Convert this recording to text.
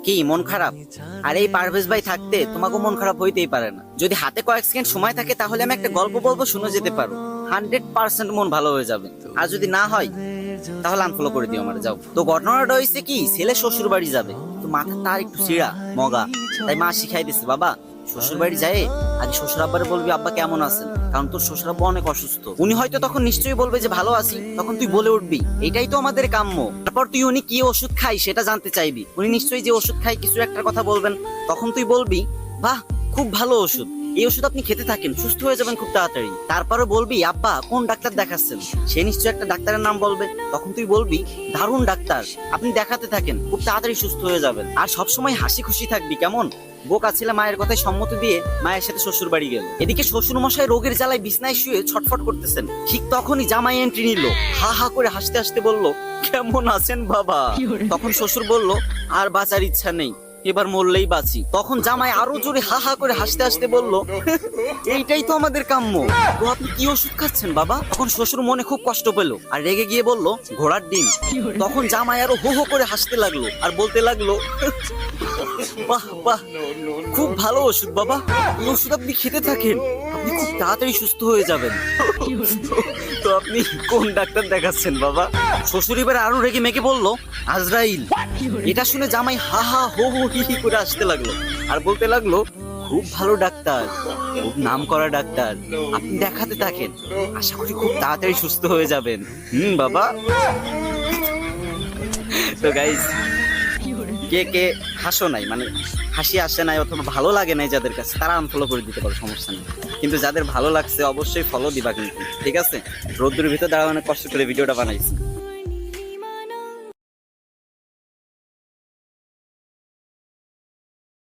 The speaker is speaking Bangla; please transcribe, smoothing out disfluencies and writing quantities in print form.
কি মন খারাপ? আর এই পারভেজ ভাই থাকতে তোমাকে মন খারাপ হইতেই পারে না। যদি হাতে কয়েক সেকেন্ড সময় থাকে তাহলে আমি একটা গল্প বলবো, শুনে যেতে পারো। 100% মন ভালো হয়ে যাবে। আর যদি না হয় তাহলে আনফলো করে দিও আমার, যাও। তো ঘটনাটা হয়েছে কি, ছেলে শ্বশুর বাড়ি যাবে, তো মাথা তার একটু চিড়া মগা, তাই মা শিখাই দিচ্ছে, বাবা শ্বশুর বাড়ি যায় আগে শ্বশুর আব্বারে বলবি আব্বা কেমন আছেন, কারণ তোর শ্বশুর আব্বা অনেক অসুস্থ। উনি হয়তো তখন নিশ্চয়ই বলবে যে ভালো আছি, তখন তুই বলে উঠবি এটাই তো আমাদের কাম্য। তারপর তুই উনি কি ওষুধ খাই সেটা জানতে চাইবি, উনি নিশ্চয়ই যে ওষুধ খাই কিছু একটা কথা বলবেন, তখন তুই বলবি বাহ খুব ভালো ওষুধ, এই ওষুধ আপনি খেতে থাকেন, সুস্থ হয়ে যাবেন খুব তাড়াতাড়ি। তারপরে বলবি আব্বা কোন ডাক্তার দেখাচ্ছেন, সে নিশ্চয়ই একটা ডাক্তারের নাম বলবে, তখন তুই বলবি দারুণ ডাক্তার, আপনি দেখাতে থাকেন খুব তাড়াতাড়ি সুস্থ হয়ে যাবেন। আর সবসময় হাসি খুশি থাকবি, কেমন? বোকা ছেলে মায়ের কথায় সম্মতি দিয়ে মায়ের সাথে শ্বশুর বাড়ি গেল। এদিকে শ্বশুর মশাই রোগের জ্বালায় বিছনায় শুয়ে ছটফট করতেছেন। ঠিক তখনই জামাই এন্ট্রি নিল, হা হা করে হাসতে হাসতে বলল কেমন আছেন বাবা? তখন শ্বশুর বলল আর বাঁচার ইচ্ছা নেই, এবার মরলেই বাঁচি। তখন জামাই আরো জোরে হা হা করে হাসতে হাসতে বলল এইটাই তো আমাদের কাম্য, তো আপনি কি ওষুধ খাচ্ছেন বাবা? তখন শ্বশুর মনে খুব কষ্ট পেল আর রেগে গিয়ে বলল ঘোড়ার ডিম। তখন জামাই আরো হো হো করে হাসতে লাগলো আর বলতে লাগলো বাহ বাহ খুব ভালো ওষুধ বাবা, এই ওষুধ আপনি খেতে থাকেন, আপনি খুব তাড়াতাড়ি সুস্থ হয়ে যাবেন। তো আপনি কোন ডাক্তার দেখাচ্ছেন বাবা? শ্বশুর এবার আরো রেগে মেগে বলল আজরাইল। এটা শুনে জামাই হা হা হো হো হি হি করে আসতে লাগলো আর বলতে লাগলো খুব ভালো ডাক্তার, খুব নাম করা ডাক্তার, আপনি দেখাতে থাকেন, আশা করি খুব তাড়াতাড়ি সুস্থ হয়ে যাবেন। বাবা। তো গাইস, কে কে হাসো নাই, মানে হাসি আসে নাই অথবা ভালো লাগে নাই যাদের কাছে, তারা আনফলো করে দিতে পারো, সমস্যা নেই। কিন্তু যাদের ভালো লাগছে অবশ্যই ফলো দিবা কিন্তু, ঠিক আছে? রোদ্দুরের ভিতর দাঁড়া অনেক কষ্ট করে ভিডিওটা বানাইছি।